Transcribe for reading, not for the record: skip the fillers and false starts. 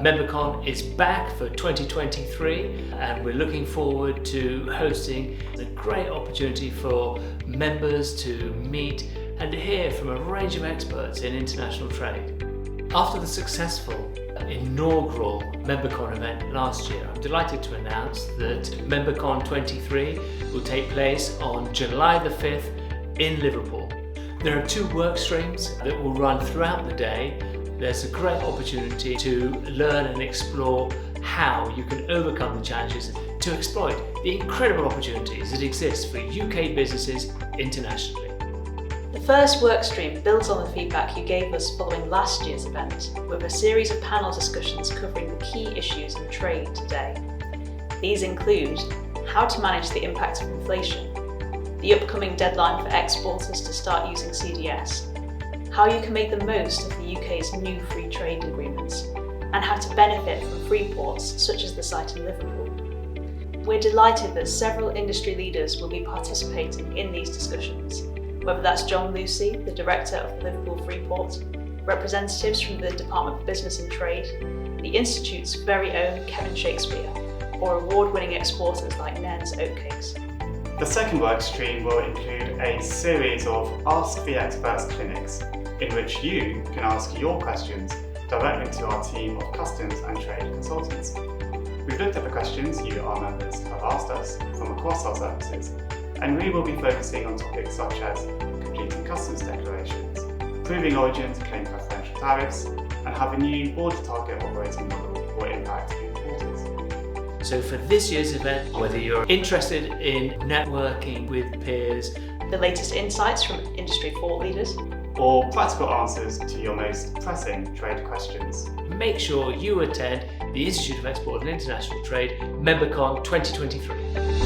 MemberCon is back for 2023 and we're looking forward to hosting a great opportunity for members to meet and to hear from a range of experts in international trade. After the successful inaugural MemberCon event last year, I'm delighted to announce that MemberCon 23 will take place on July the 5th in Liverpool. There are 2 work streams that will run throughout the day. There's a great opportunity to learn and explore how you can overcome the challenges to exploit the incredible opportunities that exist for UK businesses internationally. The first workstream builds on the feedback you gave us following last year's event, with a series of panel discussions covering the key issues in trade today. These include how to manage the impact of inflation, the upcoming deadline for exporters to start using CDS, how you can make the most of the UK's new free trade agreements, and how to benefit from free ports such as the site in Liverpool. We're delighted that several industry leaders will be participating in these discussions, whether that's John Lucy, the Director of the Liverpool Free Port, representatives from the Department for Business and Trade, the Institute's very own Kevin Shakespeare, or award-winning exporters like Nairn's Oatcakes. The second work stream will include a series of Ask the Experts clinics, in which you can ask your questions directly to our team of customs and trade consultants. We've looked at the questions you, our members, have asked us from across our services, and we will be focusing on topics such as completing customs declarations, proving origin to claim preferential tariffs, and have a new border target operating model for impact importers. So for this year's event, whether you're interested in networking with peers, The latest insights from industry thought leaders, or practical answers to your most pressing trade questions, make sure you attend the Institute of Export and International Trade MemberCon 2023.